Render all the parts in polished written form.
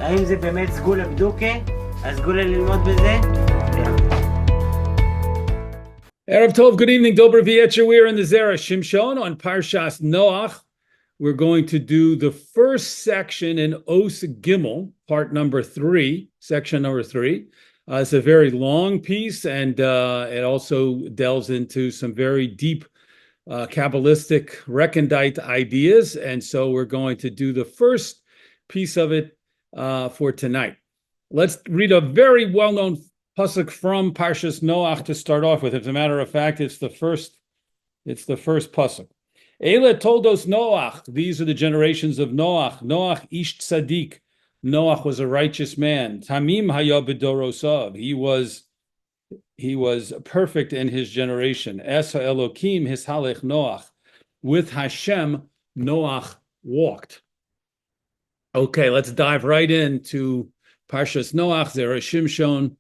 האם זה באמת סגולה בדוקה? הסגולה ללמוד בזה? Erev Tov, good evening, Dober V'Yetcher. We're in the Zera Shimshon on Parsha Noach. We're going to do the first section in Os Gimel, part number 3, section number 3. It's a very long piece, and it also delves into some very deep Kabbalistic recondite ideas. And so we're going to do the first piece of it for tonight. Let's read a very well-known pasuk from Parshas Noach to start off with. As a matter of fact, it's the first pasuk. Eile toldos Noach. These are the generations of Noach. Noach ish tzadik. Noach was a righteous man. Tamim haya b'dorosav. He was perfect in his generation. Es ha'elokim hishalech Noach. With Hashem, Noach walked. Okay, let's dive right into Parshas Noach, Zera Shimshon,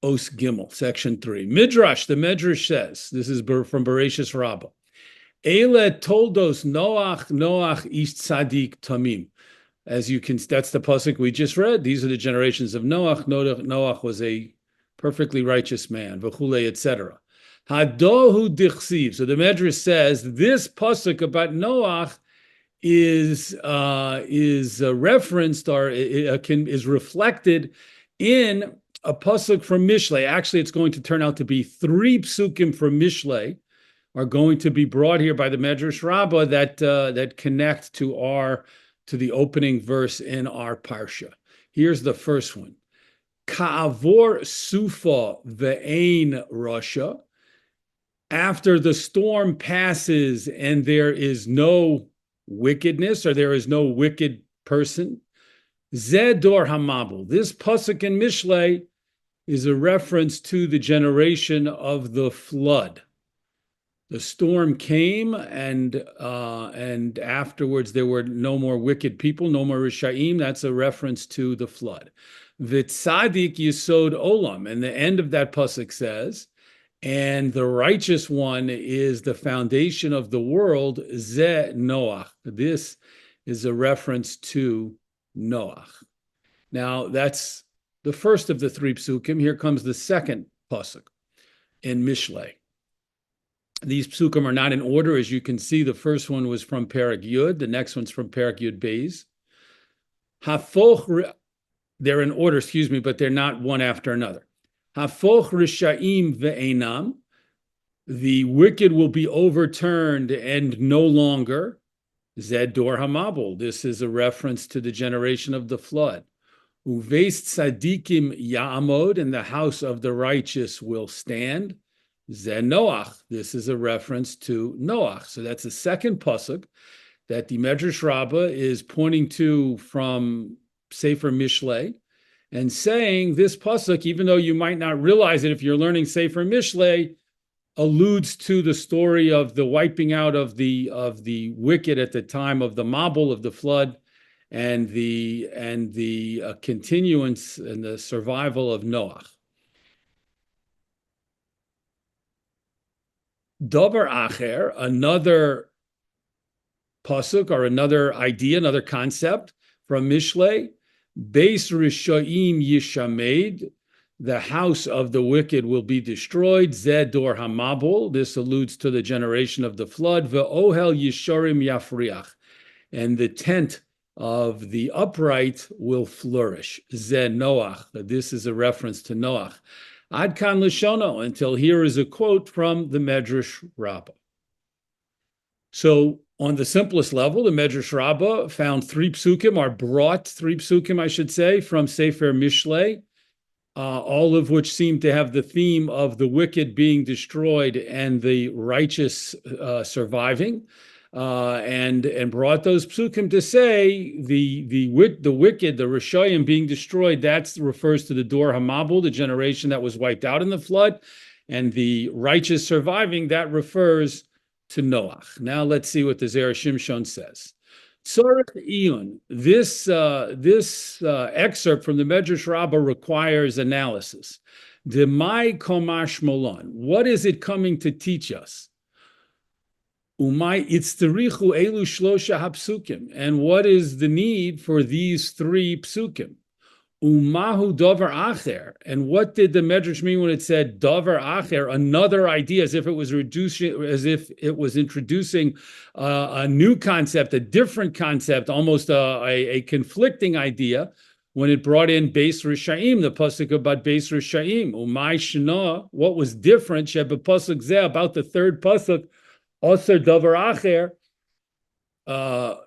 Os Gimel, section 3. Midrash, the Midrash says, this is from Bereshis Rabbah. Eile toldos Noach ish tzadik tamim. As you can, that's the pasuk we just read. These are the generations of Noach. Noach was a perfectly righteous man, v'chulei, etc. Hadohu dichsiv. So the Midrash says this pasuk about Noach is referenced or is reflected in a pasuk from Mishlei. Actually, it's going to turn out to be 3 psukim from Mishlei are going to be brought here by the Midrash Rabbah that connect to the opening verse in our parsha. Here's the first one: Ka'avor sufa ve'ein rasha. After the storm passes and there is no wickedness, or there is no wicked person. Zedor hamabel. This pasuk in Mishlei is a reference to the generation of the flood. The storm came, and afterwards there were no more wicked people, no more rishaim. That's a reference to the flood. V'tzadik yisod olam, and the end of that pasuk says, and the righteous one is the foundation of the world, Ze Noach. This is a reference to Noach. Now, that's the first of the 3 psukim. Here comes the second pasuk in Mishlei. These psukim are not in order. As you can see, the first one was from Perek Yud. The next one's from Perek Yud Beis. They're in order, but they're not one after another. Hafoch rishaim ve'enam, the wicked will be overturned and no longer. Zedor hamabel, this is a reference to the generation of the flood. Uveis tzadikim ya'amod, and the house of the righteous will stand. Ze Noach, this is a reference to Noach. So that's the second pasuk that the Midrash Rabbah is pointing to from Sefer Mishlei, and saying this pasuk, even though you might not realize it if you're learning Sefer Mishlei, alludes to the story of the wiping out of the wicked at the time of the Mabul, of the flood, and the continuance and the survival of Noach. Dover Acher, another pasuk or another idea, another concept from Mishlei. Beis Rishaim Yishamed, the house of the wicked will be destroyed. Zedor Hamabul, this alludes to the generation of the flood. Ve'ohel Yisharim Yafriach, and the tent of the upright will flourish. Ze Noach, this is a reference to Noach. Ad kan Lishono, until here is a quote from the Midrash Rabbah. So, on the simplest level, the Midrash Rabbah found 3 psukim, or brought 3 psukim, I should say, from Sefer Mishlei, all of which seem to have the theme of the wicked being destroyed and the righteous surviving, and brought those psukim to say the wicked, the Rishayim being destroyed, that refers to the Dor Hamabul, the generation that was wiped out in the flood, and the righteous surviving, that refers to Noach. Now let's see what the Zera Shimshon says. Tzorech Iyun. This excerpt from the Midrash Rabbah requires analysis. Demai komash molon. What is it coming to teach us? Umay itzterichu elu shlosha hapsukim. And what is the need for these 3 psukim? Umahu davar acher. And what did the Medrash mean when it said davar acher, another idea, as if it was introducing a new concept, a different concept, almost a conflicting idea, when it brought in Beis Rishaim, the pasuk about Beis Rishaim. Umay shna, what was different? Sheba pasuk zeh, about the third pasuk, Aser davar acher. Also,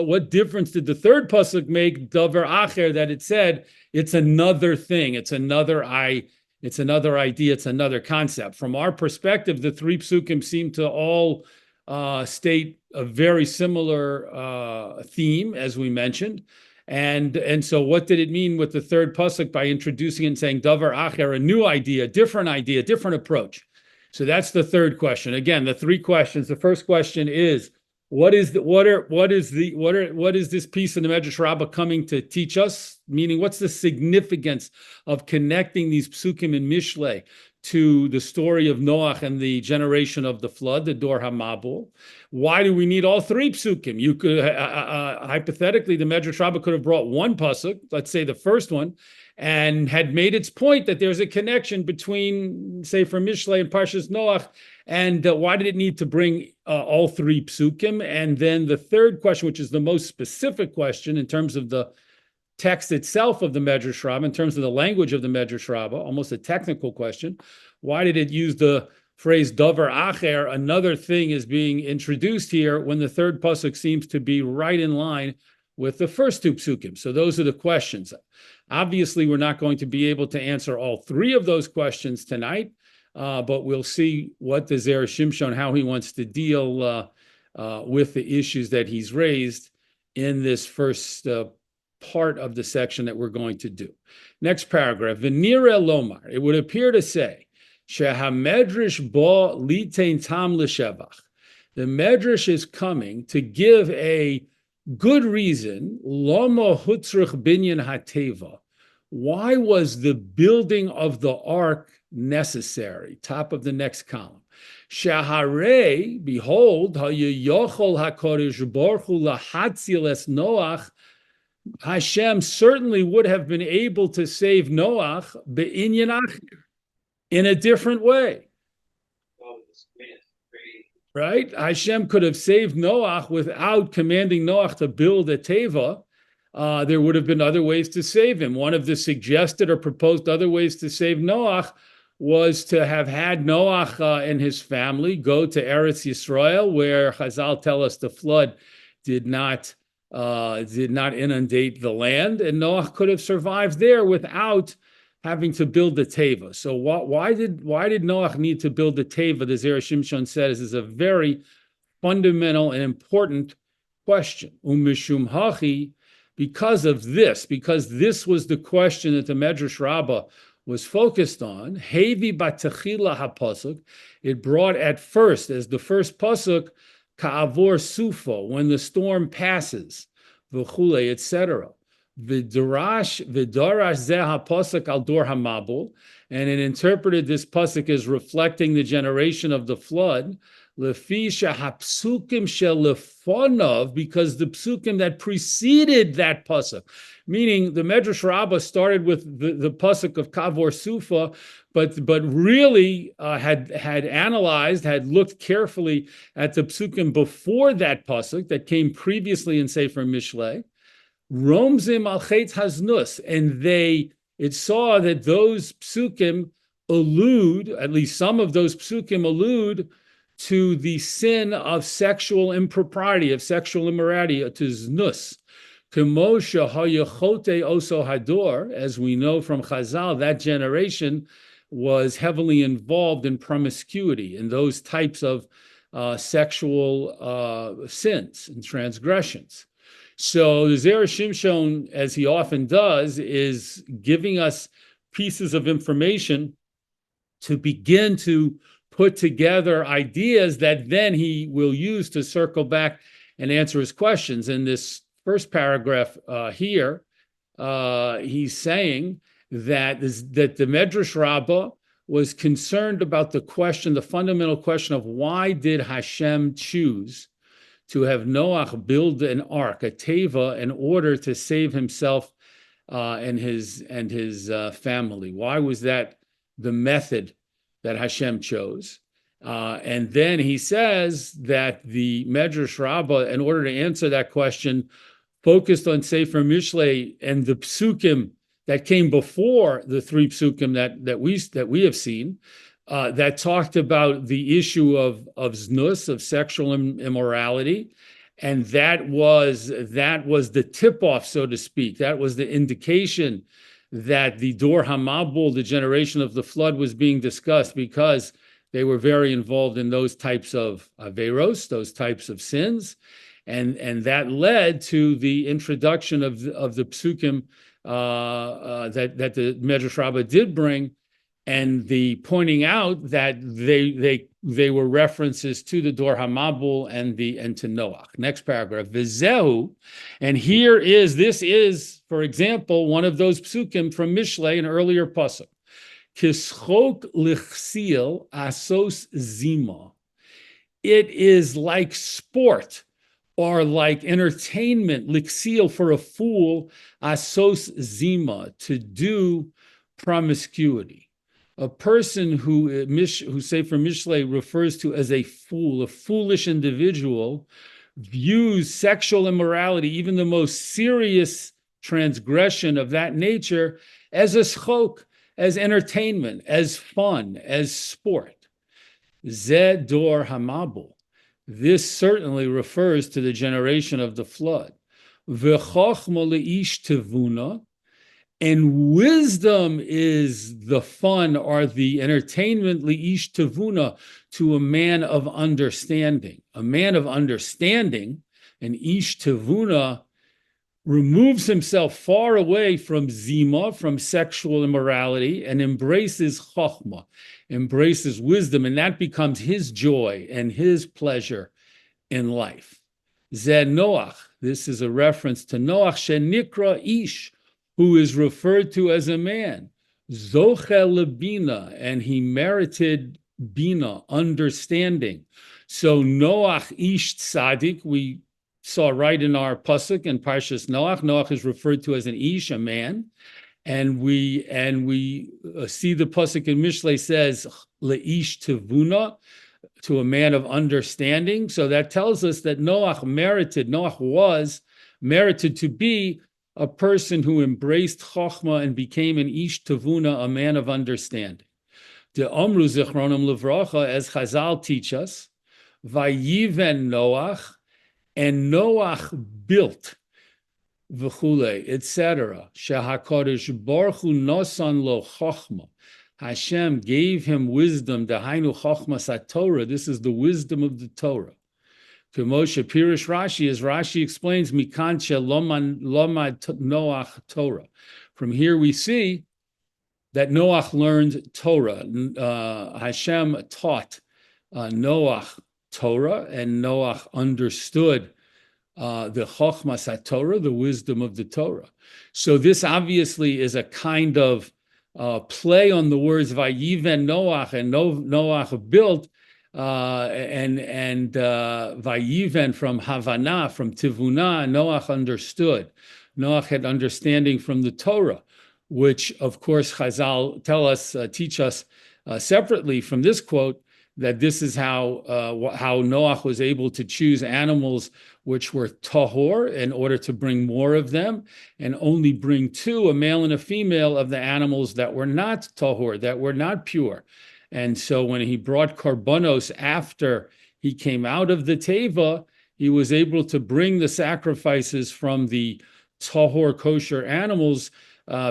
what difference did the third pasuk make? Davar acher, that it said it's another thing, it's another idea, it's another concept. From our perspective, the three psukim seem to all state a very similar theme, as we mentioned. And so, what did it mean with the third pasuk by introducing it and saying davar acher, a new idea, different approach? So that's the third question. Again, the three questions. The first question is, what is this piece in the Medrash Rabbah coming to teach us? Meaning, what's the significance of connecting these psukim in Mishlei to the story of Noach and the generation of the flood, the Dor HaMabul? Why do we need all three psukim? You could hypothetically, the Medrash Rabbah could have brought one pasuk, let's say the first one, and had made its point that there's a connection between sefer Mishlei and Parshas Noach, and why did it need to bring all three psukim? And then the third question, which is the most specific question in terms of the text itself of the Medrash Rabbah, in terms of the language of the Medrash Rabbah, almost a technical question. Why did it use the phrase davar acher, another thing is being introduced here, when the third pasuk seems to be right in line with the first two psukim? So those are the questions. Obviously, we're not going to be able to answer all three of those questions tonight, but we'll see what the Zera Shimshon, how he wants to deal with the issues that he's raised in this first part of the section that we're going to do. Next paragraph, V'nireh lomar, it would appear to say, Shehamedrash bo litain tam l'shevach. The Medrash is coming to give a good reason, Lama hutzrich binyan hateva. Why was the building of the ark necessary? Top of the next column. Shaharei, behold, hayochol hakodesh baruch hu lahatzil es Noach. Hashem certainly would have been able to save Noach be'inyan acher, in a different way. Right? Hashem could have saved Noach without commanding Noach to build a teva. There would have been other ways to save him. One of the suggested or proposed other ways to save Noach was to have had Noach and his family go to Eretz Yisrael, where Chazal tell us the flood did not inundate the land, and Noach could have survived there without having to build the teva. So why did Noach need to build the teva? The Zera Shimshon says is a very fundamental and important question. Umishum hachi, because this was the question that the Medrash Rabbah was focused on. Hevi batachila hapasuk, it brought at first, as the first pasuk, ka'avor sufo, when the storm passes, v'chule, etc. V'darash zeh hapasuk al dor hamabul, and it interpreted this pasuk as reflecting the generation of the flood. Lefi shehapsukim shelefonov, because the psukim that preceded that pasuk, meaning the Medrash Rabbah started with the pasuk of Kavor Sufa, but really had looked carefully at the psukim before that pasuk that came previously in Sefer Mishlei. Romzim al chetz haznus, and it saw that those psukim allude, at least some of those psukim allude to the sin of sexual impropriety, of sexual immorality, to znus. Kemosha hayachote oso hador, as we know from Chazal, that generation was heavily involved in promiscuity, in those types of sexual sins and transgressions. So the Zera Shimshon, as he often does, is giving us pieces of information to begin to put together ideas that then he will use to circle back and answer his questions. In this first paragraph here, he's saying that the Medrash Rabbah was concerned about the fundamental question of why did Hashem choose to have Noach build an ark, a teva, in order to save himself and his family? Why was that the method that Hashem chose? And then he says that the Medrash Rabbah, in order to answer that question, focused on Sefer Mishlei and the psukim that came before the three psukim that we have seen, that talked about the issue of znus, of sexual immorality, and that was the tip-off, so to speak. That was the indication that the Dor HaMabul, the generation of the flood, was being discussed, because they were very involved in those types of averos, those types of sins, and that led to the introduction of the psukim that the Medrash Rabbah did bring, and the pointing out that they were references to the Dor HaMabul and to Noach. Next paragraph, V'zehu, and this is, for example, one of those psukim from Mishlei, an earlier pasuk. Kischok lichsil asos zima. It is like sport or like entertainment, lichsil, for a fool, asos zima, to do promiscuity. A person who Sefer Mishlei refers to as a fool, a foolish individual, views sexual immorality, even the most serious transgression of that nature, as a schok, as entertainment, as fun, as sport. Zeh Dor HaMabul. This certainly refers to the generation of the flood. V'chochma leish tevuna, and wisdom is the fun or the entertainment, leish tevuna, to a man of understanding. A man of understanding, an ish tevuna, removes himself far away from zima, from sexual immorality, and embraces chokhmah, embraces wisdom, and that becomes his joy and his pleasure in life. Zeh Noach, this is a reference to Noach, shenikra ish, who is referred to as a man, zochel lebina, and he merited bina, understanding. So Noach ish tzaddik, we saw right in our pasuk in Parshas Noach. Noach is referred to as an ish, a man, and we see the pasuk in Mishlei says leish tevuna, to a man of understanding. So that tells us that Noach was merited to be a person who embraced chokhmah and became an ish tevuna, a man of understanding. The Omru Zichronim Livracha, as Chazal teach us, Vayiven Noach, and Noach built, v'chule, etc. Shehakodesh Baruch Hu nosan lo chokhmah. Hashem gave him wisdom. Dahainu chokhmas Torah. This is the wisdom of the Torah. K'moshe Pirish Rashi, as Rashi explains, Mikan lomad Noach Torah. From here we see that Noach learned Torah. Hashem taught Noach Torah, and Noach understood the Chochmas Torah, the wisdom of the Torah. So this obviously is a kind of play on the words Vayiven Noach, and Noach built, and Vayiven from Havana, from Tivuna. Noach understood. Noach had understanding from the Torah, which of course Chazal teach us separately from this quote, that this is how Noach was able to choose animals which were tahor in order to bring more of them, and only bring two, a male and a female, of the animals that were not tahor, that were not pure. And so when he brought korbanos after he came out of the teva, he was able to bring the sacrifices from the tahor kosher animals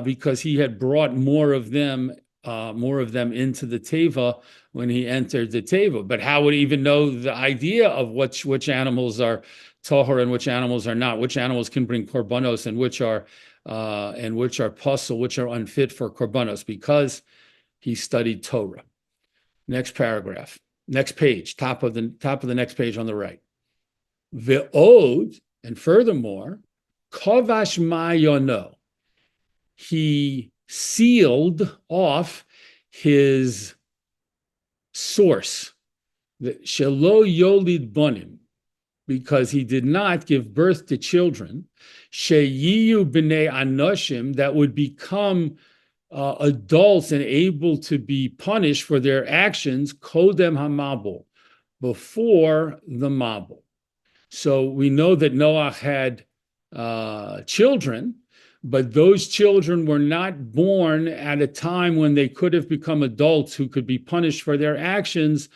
because he had brought more of them into the teva when he entered the teva. But how would he even know the idea of which animals are tahor and which animals are not? Which animals can bring korbanos and which are pasul, which are unfit for korbanos? Because he studied Torah. Next paragraph, next page, top of the next page on the right. Ve'od, and furthermore, kovash ma'yono, he sealed off his source, the shelo yolid bonim, because he did not give birth to children, sheyiyu b'nei anoshim, that would become adults and able to be punished for their actions, kodem hamabul, before the mabul. So we know that Noach had children, but those children were not born at a time when they could have become adults who could be punished for their actions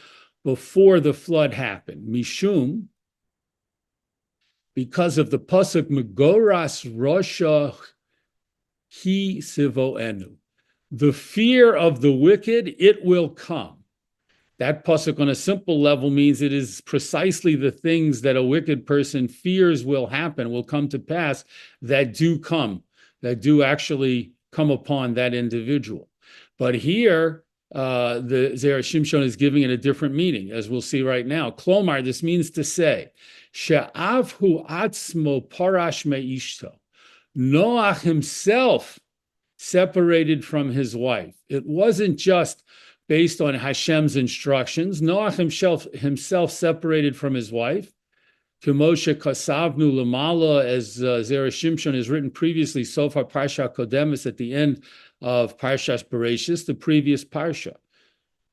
before the flood happened. Mishum, because of the pasuk Megoras Rosha Hi Sivo Enu, the fear of the wicked, it will come. That pasuk on a simple level means it is precisely the things that a wicked person fears will happen, will come to pass, that do come, that do actually come upon that individual. But here, the Zera Shimshon is giving it a different meaning, as we'll see right now. Klomar, this means to say, She'avhu atzmo parash me'ishto. Noach himself separated from his wife. It wasn't just based on Hashem's instructions. Noach himself separated from his wife. K'moshe kasavnu lamala, as Zera Shimshon has written previously, Sofa Parsha Kodemis, at the end of Parshas Bereshis, the previous Parsha.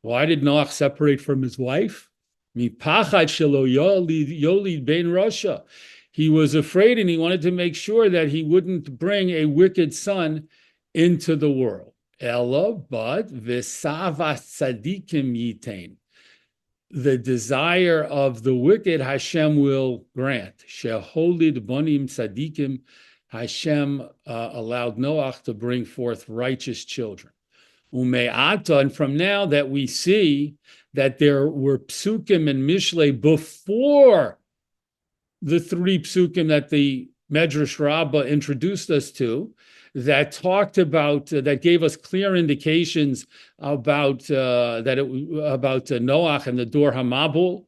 Why did Noach separate from his wife? Mipachad shelo yolid ben Rasha. He was afraid and he wanted to make sure that he wouldn't bring a wicked son into the world. Ella, but v'sava tzadikim yitain. The desire of the wicked, Hashem will grant. Sheholid bonim tzadikim. Hashem allowed Noach to bring forth righteous children. Ume'ata, and from now that we see that there were psukim and mishlei before the three psukim that the Medrash Rabbah introduced us to, that talked about, that gave us clear indications about Noach and the Dor Hamabul.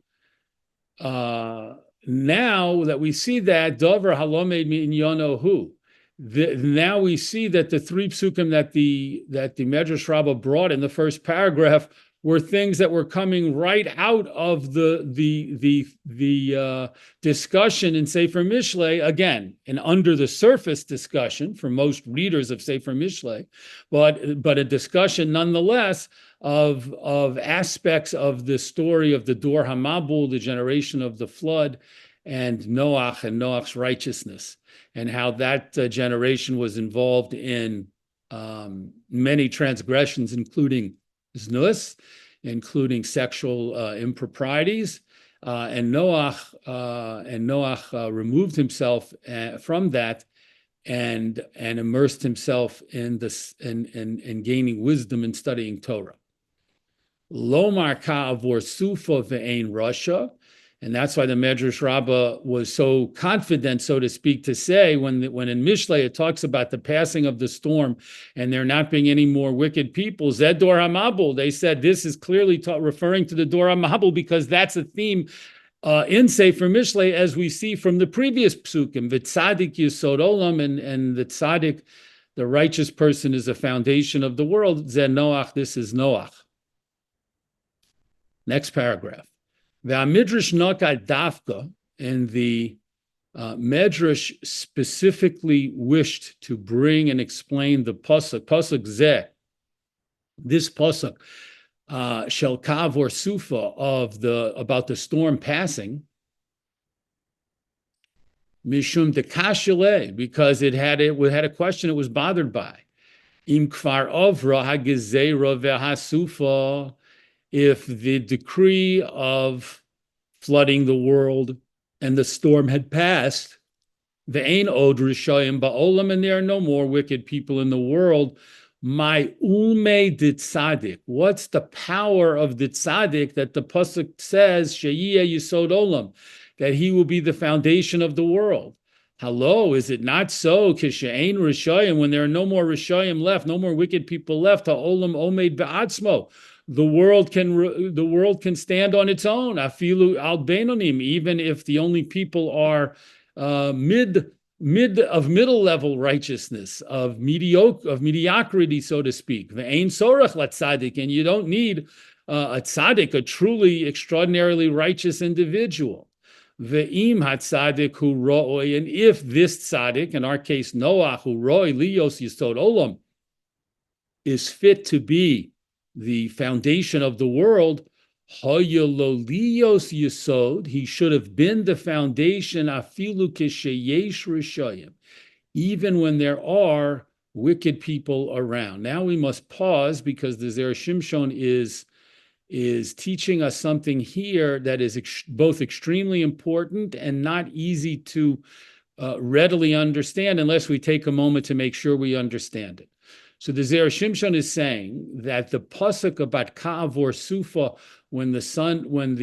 Now that we see that Dover Halomed Minyonohu, now we see that the three psukim that the Medrash Rabbah brought in the first paragraph were things that were coming right out of the discussion in Sefer Mishlei, again, an under the surface discussion for most readers of Sefer Mishlei, but a discussion nonetheless of aspects of the story of the Dor Hamabul, the generation of the flood, and Noach and Noach's righteousness, and how that generation was involved in many transgressions, including znus, including sexual improprieties, and Noach removed himself from that and immersed himself in this in gaining wisdom and studying Torah. Lomar ka'avor sufa ve'ein rasha. And that's why the Medrash Rabbah was so confident, so to speak, to say when in Mishlei it talks about the passing of the storm and there not being any more wicked people, Zed Dor HaMabul, they said this is clearly referring to the Dor HaMabul because that's a theme in Sefer Mishlei, as we see from the previous psukim, V'tzadik Yisod Olam, and the tzaddik, the righteous person, is the foundation of the world. Zed Noach, this is Noach. Next paragraph. Midrash Noka Dafka, and the Medrash specifically wished to bring and explain the pasuk Zeh, this pasuk Shel Kavor Sufa about the storm passing, Mishum Dekashile, because it had a question it was bothered by. Im Kvar Ovra Hagezera VeHasufa. If the decree of flooding the world and the storm had passed, the Ein Od Rishayim Ba'olam, and there are no more wicked people in the world, my Ume de Tzadik. What's the power of the Tzadik that the pasuk says, Sheyiyeh Yisod Olam, that he will be the foundation of the world? Hello, is it not so? Kishe'ein Rishayim, when there are no more Rishayim left, no more wicked people left, Ha'olam Omed Ba'atzmo. The world can stand on its own. Afilu al beinonim, even if the only people are middle level righteousness, of mediocrity, so to speak. Ve'ein sorach latzadik, and you don't need a tzaddik, a truly extraordinarily righteous individual. Ve'im hatzadik hu ro'oi, and if this tzaddik, in our case Noach, hu ro'oi liyos yisod olam, is fit to be the foundation of the world, hayolo liyos yisod, he should have been the foundation afilu kisheyesh rishayim, even when there are wicked people around. Now we must pause because the Zera Shimshon is teaching us something here that is both extremely important and not easy to readily understand unless we take a moment to make sure we understand it. So the Zera Shimshon is saying that the pasuk about Ka'avor Sufa, when the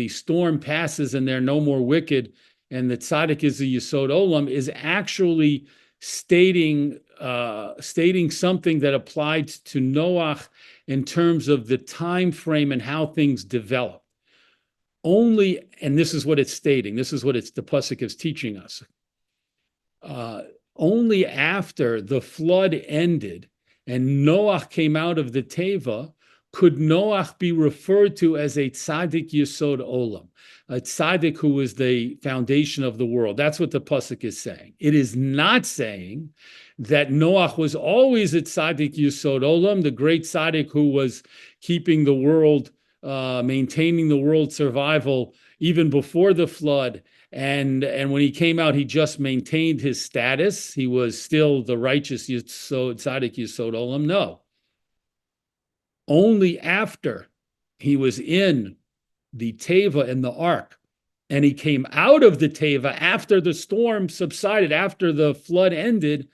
storm passes and there are no more wicked, and the tzaddik is the Yesod Olam, is actually stating something that applied to Noach in terms of the time frame and how things develop. Only, and this is what it's stating, the pasuk is teaching us. Only after the flood ended and Noach came out of the teva could Noach be referred to as a tzaddik yesod olam, a tzaddik who was the foundation of the world. That's what the pasuk is saying. It is not saying that Noach was always a tzaddik yesod olam, the great tzaddik who was keeping the world, maintaining the world's survival even before the flood. And when he came out, he just maintained his status. He was still the righteous tzaddik yesod olam. No. Only after he was in the teva, in the ark, and he came out of the teva after the storm subsided, after the flood ended,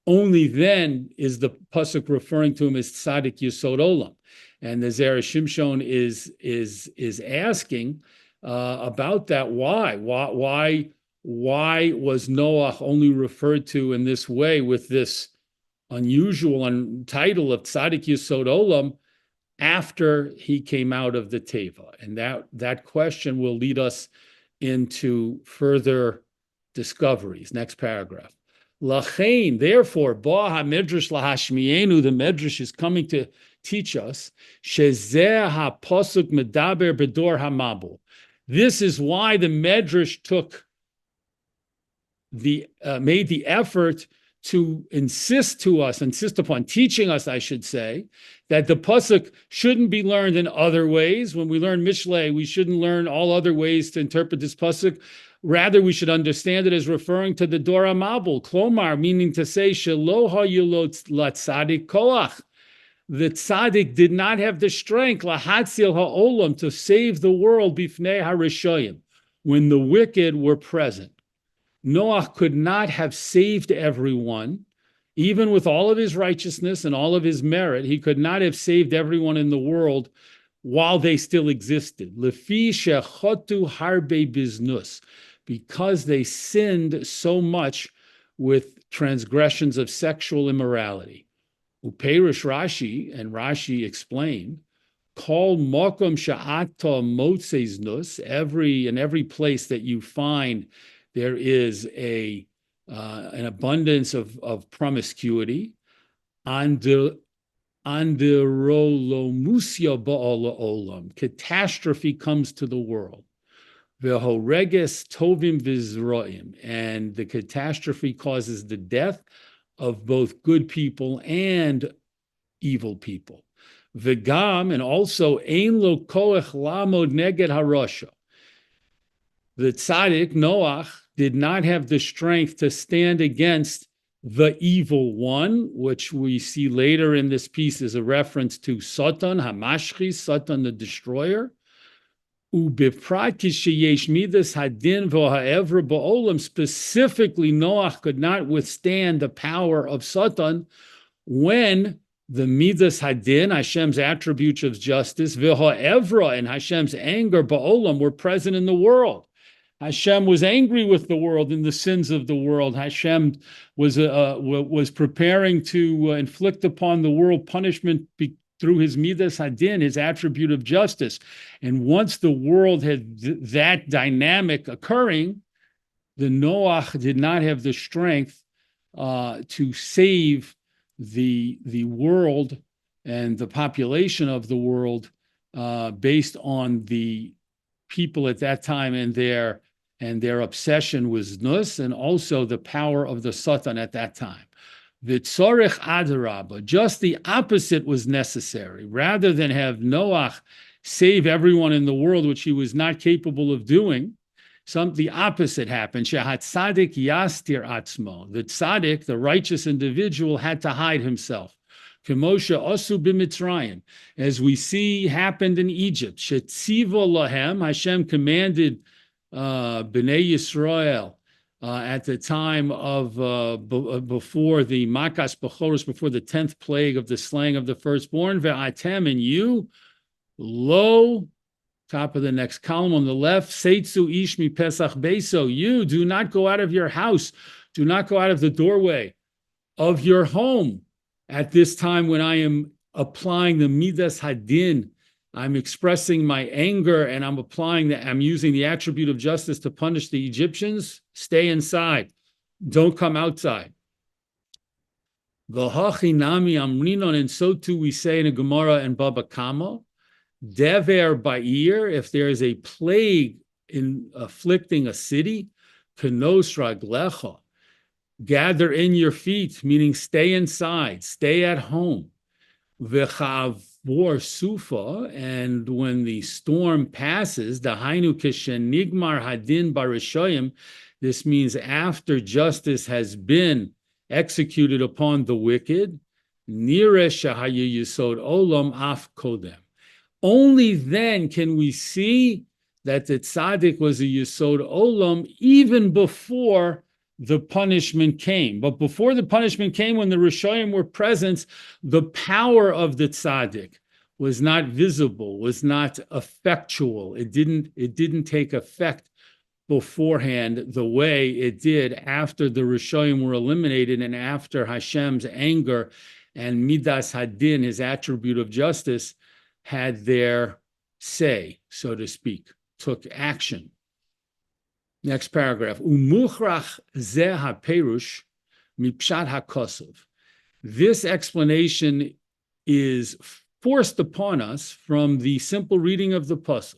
only then is the pasuk referring to him as tzaddik yesod olam. And the Zera Shimshon is asking about that. Why was Noach only referred to in this way with this unusual title of tzaddik yesod olam after he came out of the teva? And that question will lead us into further discoveries. Next paragraph. Lachein, therefore, ba ha-medrash lahashmienu, the medrash is coming to teach us, shezeh ha-pasuk medaber bedor ha-mabul. This is why the medrash made the effort to insist upon teaching us, I should say, that the pasuk shouldn't be learned in other ways. When we learn Mishlei, we shouldn't learn all other ways to interpret this pasuk. Rather, we should understand it as referring to the Dor HaMabul, Klomar, meaning to say, Shelo ha'yulot latzadik koach. The tzaddik did not have the strength, lahatzil ha'olam, to save the world bifnei harishayim, when the wicked were present. Noach could not have saved everyone, even with all of his righteousness and all of his merit. He could not have saved everyone in the world while they still existed. Lefi shechotu harbe biznus, because they sinned so much with transgressions of sexual immorality. Uperish Rashi, and Rashi explained, Kol mokom sha'ata motzeznus, in every place that you find there is an abundance of promiscuity. Anderolomusia ba'ala olam, catastrophe comes to the world. Vehoreges tovim vizroim, and the catastrophe causes the death of both good people and evil people. Vegam, and also ein lo koach lamod neged harasha. The tzaddik, Noach, did not have the strength to stand against the evil one, which we see later in this piece is a reference to Satan, Hamashchi, Satan the destroyer. Ubiprat kisheyesh midas hadin v'ha'evra ba'olam, specifically Noach could not withstand the power of Satan when the midas hadin, Hashem's attributes of justice, v'ha'evra, and Hashem's anger ba'olam were present in the world. Hashem was angry with the world and the sins of the world. Hashem was preparing to inflict upon the world punishment through his midas hadin, his attribute of justice. And once the world had that dynamic occurring, the Noach did not have the strength to save the world and the population of the world based on the people at that time and their and their obsession was nus, and also the power of the Satan at that time. V'tzorech adarabba, just the opposite was necessary. Rather than have Noach save everyone in the world, which he was not capable of doing, the opposite happened. Shehat tzadik yastir atzmo. The tzaddik, the righteous individual, had to hide himself. Kemoshe osu b'mitzrayim, as we see happened in Egypt. Shetzivo lahem, Hashem commanded Bnei Yisrael at the time of before the Makas Bechoros, before the 10th plague of the slaying of the firstborn. Ve'atem, and you, lo, top of the next column on the left, Seitzu Ishmi Pesach Beso, you do not go out of your house, do not go out of the doorway of your home at this time when I am applying the Midas Hadin. I'm expressing my anger and I'm using the attribute of justice to punish the Egyptians. Stay inside. Don't come outside. V'hachinami amrinon, and so too we say in a Gemara and Baba Kama, Dever Ba'ir, if there is a plague in afflicting a city, Kenos Raglecha, gather in your feet, meaning stay inside, stay at home. V'chavor Sufa, and when the storm passes, the Hainu Kishenigmar Hadin Barishoyim, this means after justice has been executed upon the wicked, Nire Shahayu Yisod Olam Af Kodem. Only then can we see that the tzaddik was a Yisod Olam even before the punishment came. But before the punishment came, when the Rishoyim were present, the power of the tzaddik was not visible, was not effectual. It didn't take effect beforehand the way it did after the Rishoyim were eliminated and after Hashem's anger and Midas Hadin, his attribute of justice, had their say, so to speak, took action. Next paragraph. Umuchrach zeh haperush mipshat hakosov. This explanation is forced upon us from the simple reading of the pasuk.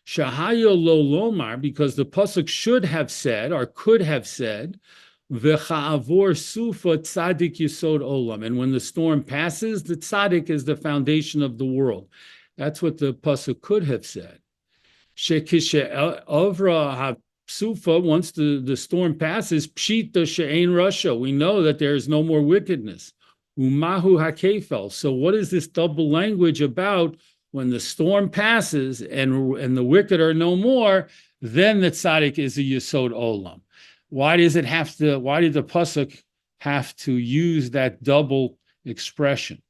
Shahayo lo lomar, because the pasuk should have said or could have said, v'cha'avor sufa tzadik yisod olam. And when the storm passes, the tzaddik is the foundation of the world. That's what the pasuk could have said. Shekishe avra ha'sufa, once the storm passes, pshita she'ein rasha. We know that there is no more wickedness. Umahu hakefel. So what is this double language about? When the storm passes and the wicked are no more, then the tzaddik is a yisod olam. Why did the pasuk have to use that double expression?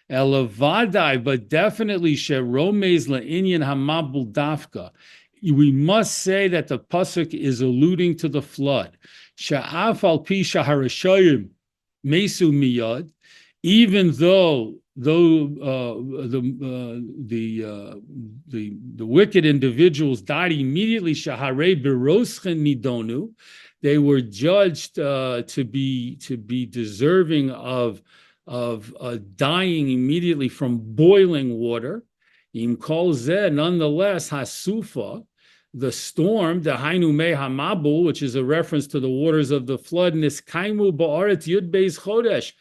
Elavadai, but definitely sheromez la'inyan hamabul dafka. We must say that the pasuk is alluding to the flood. Sha'af al pi shaharashayim mesu miyad, even though the wicked individuals died immediately, shaharei beroschen nidonu, they were judged to be deserving of dying immediately from boiling water. Im kol zeh, nonetheless, hasufa, the storm, the hainu mei hamabul, which is a reference to the waters of the flood, niskaimu ba'aretz yud beis chodesh.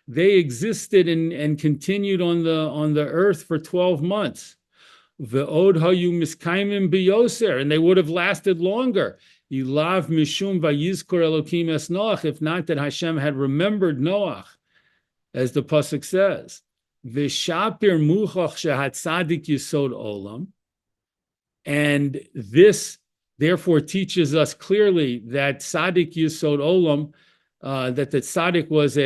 They existed and continued on the earth for 12 months. Ve'od hayu miskaimim biyoser, and they would have lasted longer. Ilav mishum vayizkor Elokim es Noach, if not that Hashem had remembered Noach, as the pasuk says. V'shapir muchach shehat tzadik yisod olam, and this therefore teaches us clearly that tzadik yisod olam, that the tzaddik was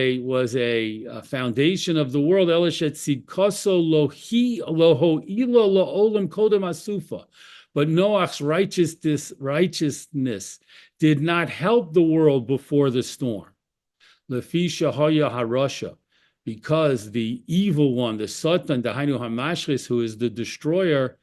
a foundation of the world. Elishet tzidkoso loho ilo lo olam kodem asufa. But Noach's righteousness did not help the world before the storm. Lefi shahaya harasha, because the evil one, the Satan, the Hainu Hamashris, who is the destroyer,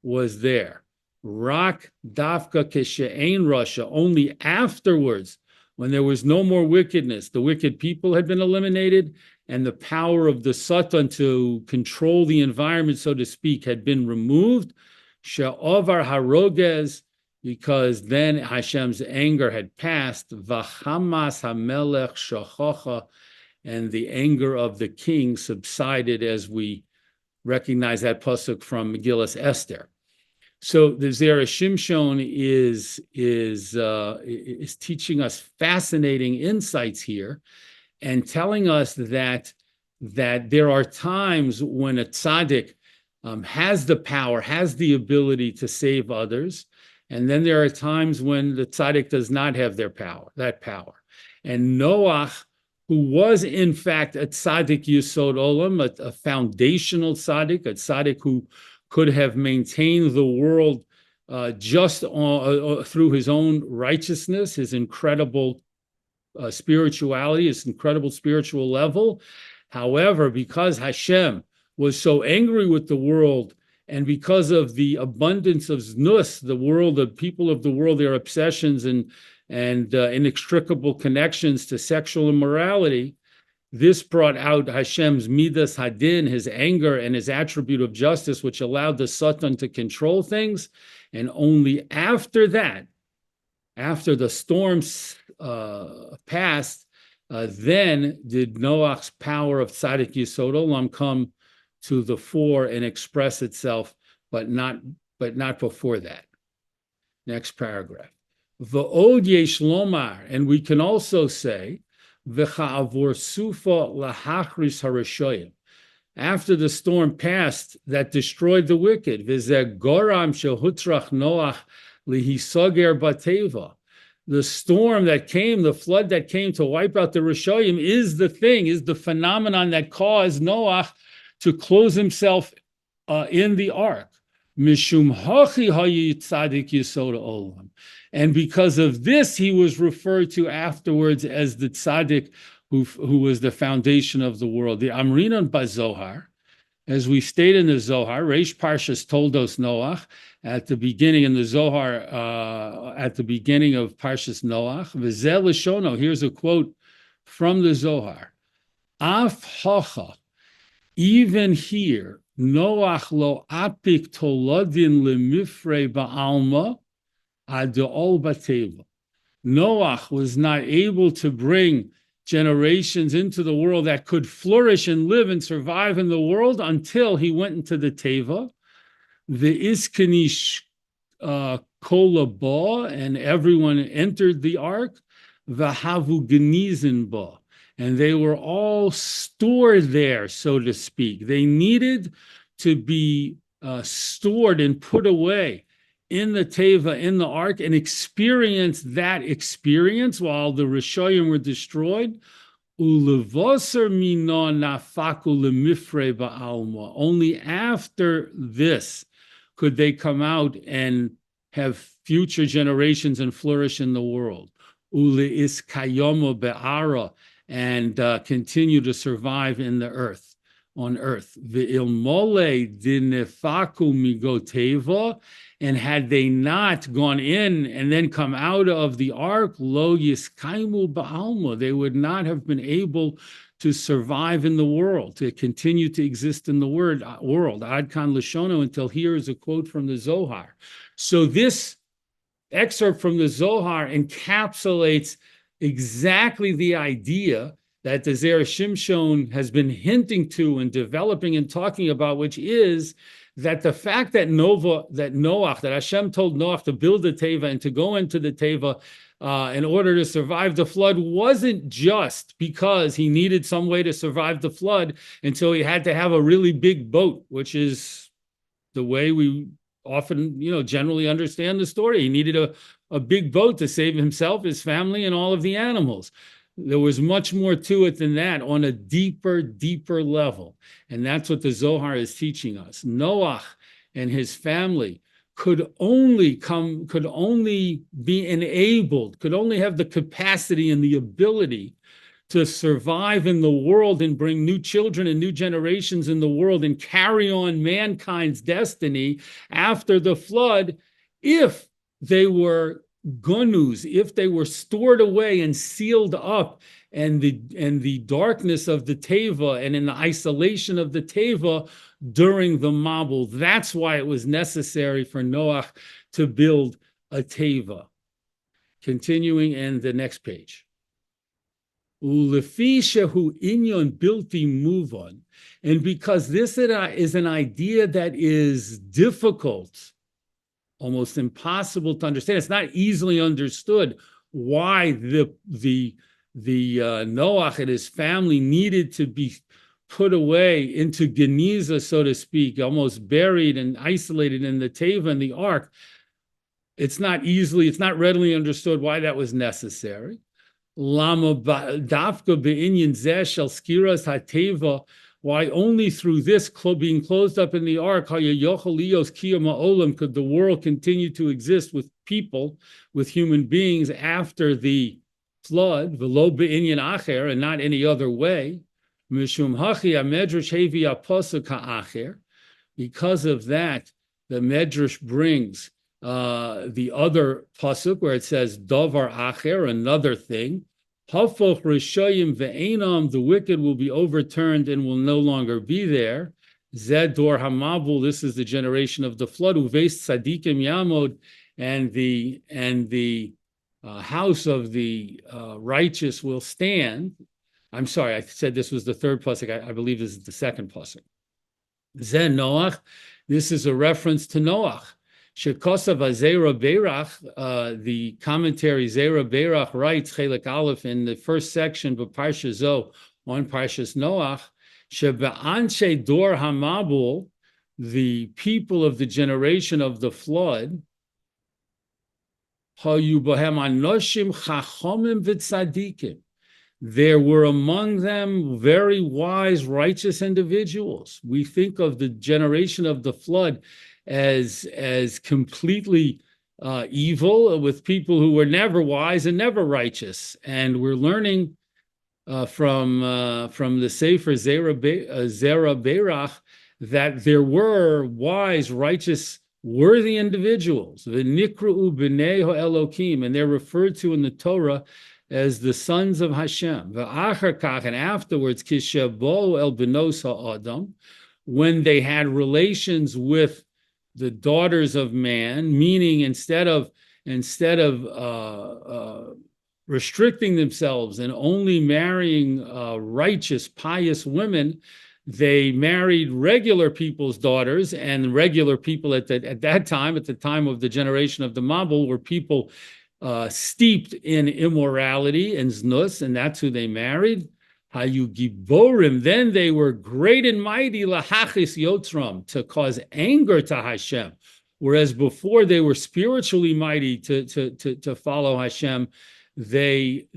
was there. Rak dafka keshe'ein rasha, only afterwards, when there was no more wickedness, the wicked people had been eliminated, and the power of the Satan to control the environment, so to speak, had been removed. She'ovar harogez because then Hashem's anger had passed, Vachamas hamelech shachacha, and the anger of the king subsided, as we recognize that pasuk from Megillas Esther. So the Zera Shimshon is teaching us fascinating insights here, and telling us that there are times when a tzaddik has the power, has the ability to save others, and then there are times when the tzaddik does not have that power. And Noach, who was in fact a tzaddik yisod olam, a foundational tzaddik, a tzaddik who could have maintained the world just through his own righteousness, his incredible spirituality, his incredible spiritual level. However, because Hashem was so angry with the world, and because of the abundance of znus, the people of the world, their obsessions and inextricable connections to sexual immorality, this brought out Hashem's midas hadin, his anger and his attribute of justice, which allowed the Satan to control things. And only after that, after the storms passed, then did Noach's power of tzaddik yisod olam come to the fore and express itself, but not before that. Next paragraph. V'od yesh lomar, and we can also say, v'cha'avor sufa lahachris harashoyim. After the storm passed that destroyed the wicked, v'zeh goram shehutrach Noach lihisager bateva. The storm that came, the flood that came to wipe out the Rishoyim is the phenomenon that caused Noach to close himself in the ark. Mishum hachi hayi tzaddik yisod olam. And because of this, he was referred to afterwards as the tzaddik who was the foundation of the world. The Amrinon Bazohar, as we state in the Zohar, Reish Parshas Toldos Noach, at the beginning in the Zohar, at the beginning of Parshas Noach, V'zeh Lishono, here's a quote from the Zohar. Af hacha, even here, Noach lo apik toladin lemifrei ba'alma ad'ol bateva. Noach was not able to bring generations into the world that could flourish and live and survive in the world until he went into the teva. The iskanish kolaba, and everyone entered the ark. V'havu genizin ba, and they were all stored there, so to speak. They needed to be stored and put away in the teva, in the ark, and experience that experience while the Rishoyim were destroyed. Ulevaser mina nafaku lemifrei ba'alma. Only after this could they come out and have future generations and flourish in the world. Ule iskayomo be'ara, and continue to survive in the earth, on earth. Ve'ilmole dinefaku migoteva, and had they not gone in and then come out of the ark, lo yiskaimu ba'alma, they would not have been able to survive in the world, to continue to exist in the world. Ad kan lishono, until here is a quote from the Zohar. So this excerpt from the Zohar encapsulates exactly the idea that the Zera Shimshon has been hinting to and developing and talking about, which is that the fact that that Hashem told Noach to build the teva and to go into the teva in order to survive the flood wasn't just because he needed some way to survive the flood, and so he had to have a really big boat, which is the way we often, generally understand the story. He needed a big boat to save himself, his family, and all of the animals. There was much more to it than that on a deeper level. And that's what the Zohar is teaching us. Noach and his family could only be enabled, could only have the capacity and the ability to survive in the world and bring new children and new generations in the world and carry on mankind's destiny after the flood if they were gonus, if they were stored away and sealed up, and the darkness of the teva and in the isolation of the teva during the mabul. That's why it was necessary for Noach to build a teva. Continuing in the next page. Ulefi shehu inyon bilti muvon, and because this is an idea that is difficult, almost impossible to understand. It's not easily understood why the Noach and his family needed to be put away into Geniza, so to speak, almost buried and isolated in the teva and the ark. It's not readily understood why that was necessary. Lama dafka be'inyan zeh shel skiras hateva. Why only through this being closed up in the ark could the world continue to exist with people, with human beings after the flood, v'lo be'inyan acher, and not any other way. Mishum hachi hamedrash hevi apasuk ha'acher. Because of that, the Medrash brings the other pasuk where it says davar acher, another thing. Hafoch rishayim ve'enam, the wicked will be overturned and will no longer be there. Zed dor hamabul, this is the generation of the flood. Uveis tzadikim yamod, and the house of the righteous will stand. I'm sorry, I said this was the third pasuk. I believe this is the second pasuk. Zed Noach, this is a reference to Noach. Shekosav Zera Berach, the commentary Zera Berach writes, Chelik Aleph, in the first section of Parsha Zo on Parshas Noach, Shebe'anshe Dor Hamabul, the people of the generation of the flood, Hayu Bohem Anoshim Chachomim V'Tzadikim. There were among them very wise, righteous individuals. We think of the generation of the flood as completely evil, with people who were never wise and never righteous. And we're learning from the sefer Zera Berach that there were wise, righteous, worthy individuals, v'nikru'u b'nei ha'elokim, and they're referred to in the Torah as the sons of Hashem. V'achar kach, and afterwards, kishabo el benos ha'adam, when they had relations with the daughters of man, meaning instead of restricting themselves and only marrying righteous, pious women, they married regular people's daughters, and regular people at that time, at the time of the generation of the Mabul, were people steeped in immorality and znus, and that's who they married. Hayu giborim, then they were great and mighty, lahachis yotzram, to cause anger to Hashem, whereas before they were spiritually mighty to follow Hashem. They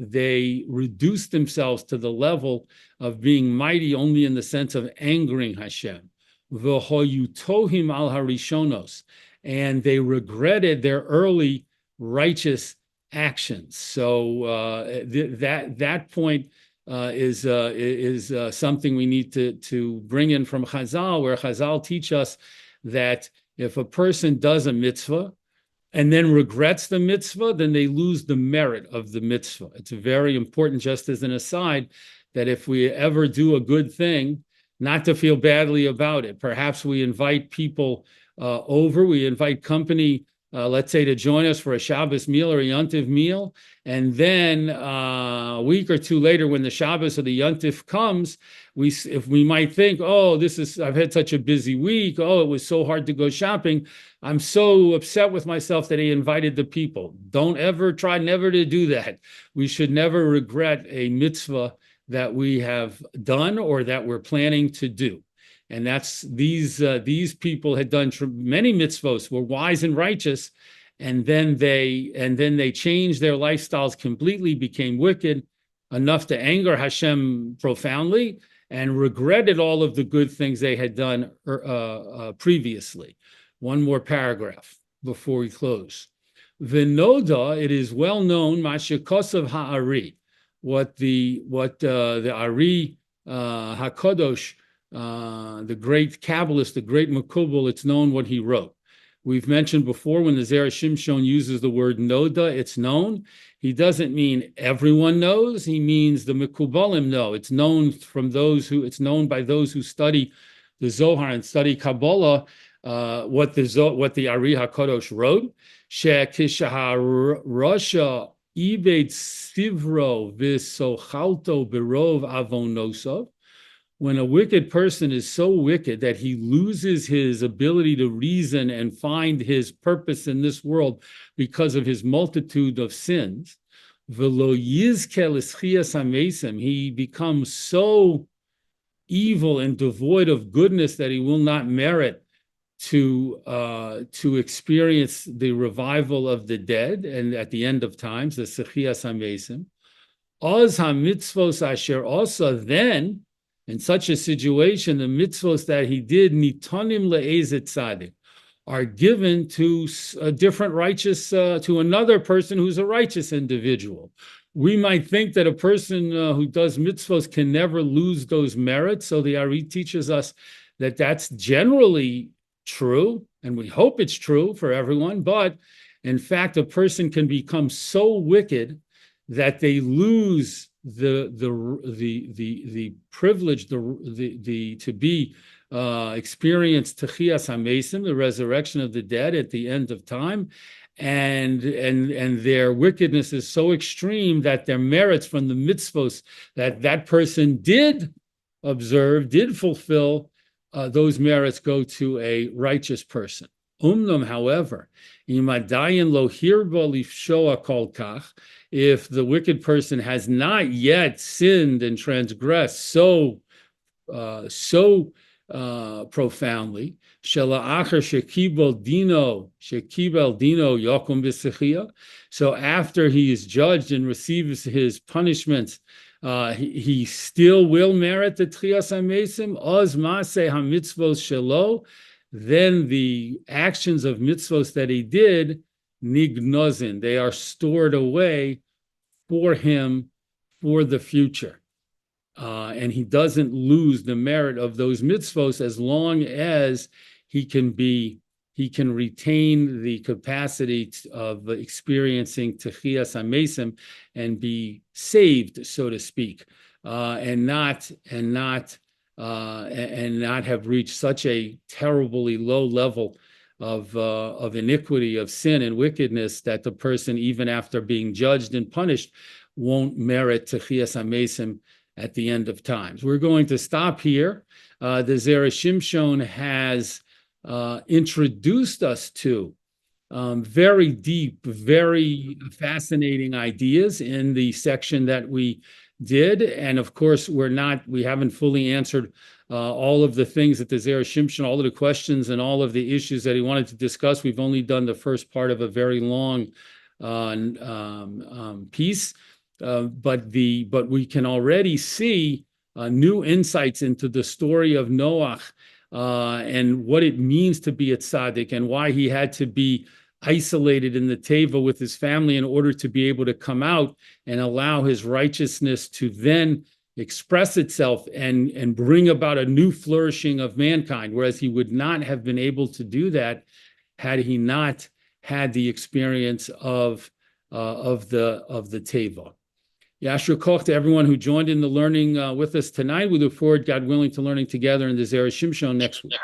reduced themselves to the level of being mighty only in the sense of angering Hashem. V'hoyu tohim al harishonos, and they regretted their early righteous actions. So that point is something we need to bring in from Chazal, where Chazal teach us that if a person does a mitzvah and then regrets the mitzvah, then they lose the merit of the mitzvah. It's very important, just as an aside, that if we ever do a good thing, not to feel badly about it. Perhaps we invite people over, we invite company, let's say, to join us for a Shabbos meal or a Yontif meal, and then a week or two later, when the Shabbos or the Yontif comes, we might think, oh, I've had such a busy week, oh, it was so hard to go shopping, I'm so upset with myself that I invited the people. Don't ever try never to do that. We should never regret a mitzvah that we have done or that we're planning to do. And that's these people had done many mitzvos, were wise and righteous, and then they changed their lifestyles completely, became wicked enough to anger Hashem profoundly, and regretted all of the good things they had done previously. One more paragraph before we close. V'noda, it is well known, mashikosav ha'ari, what the Ari HaKadosh, the great Kabbalist, the great Makubal, it's known what he wrote. We've mentioned before, when the Zera Shimshon uses the word noda, it's known. He doesn't mean everyone knows. He means the Mekubalim know. It's known by those who study the Zohar and study Kabbalah. what the Ari HaKadosh wrote. Rasha ibed sivro v'sochalto berov avonosov. When a wicked person is so wicked that he loses his ability to reason and find his purpose in this world because of his multitude of sins, he becomes so evil and devoid of goodness that he will not merit to experience the revival of the dead and at the end of times, the Sechias HaMesim. Oz HaMitzvos Asher also then, in such a situation, the mitzvos that he did, nitonim le'ezet tzadik, are given to a different righteous, to another person who's a righteous individual. We might think that a person who does mitzvos can never lose those merits. So the Ari teaches us that that's generally true, and we hope it's true for everyone. But in fact, a person can become so wicked that they lose the privilege, to be experience Techias HaMesim, the resurrection of the dead at the end of time, and their wickedness is so extreme that their merits from the mitzvos that person did observe, did fulfill, those merits go to a righteous person. However, if the wicked person has not yet sinned and transgressed so profoundly, so after he is judged and receives his punishments, he still will merit the Tchias HaMesim, oz maaseh hamitzvos shelo, then the actions of mitzvos that he did, nignozin, they are stored away for him for the future. And he doesn't lose the merit of those mitzvos as long as he can retain the capacity of experiencing Techias HaMesim and be saved, so to speak, and not have reached such a terribly low level of iniquity, of sin and wickedness that the person, even after being judged and punished, won't merit Techias HaMesim at the end of times. We're going to stop here. The Zera Shimshon has introduced us to very deep, very fascinating ideas in the section that we did. And of course, we haven't fully answered all of the things that the Zera Shimshon, all of the questions and all of the issues that he wanted to discuss. We've only done the first part of a very long piece. But we can already see new insights into the story of Noach and what it means to be a tzaddik and why he had to be isolated in the teva with his family in order to be able to come out and allow his righteousness to then express itself and bring about a new flourishing of mankind, whereas he would not have been able to do that had he not had the experience of the teva. Yashar Koch to everyone who joined in the learning with us tonight. We look forward, God willing, to learning together in the Zera Shimshon next week.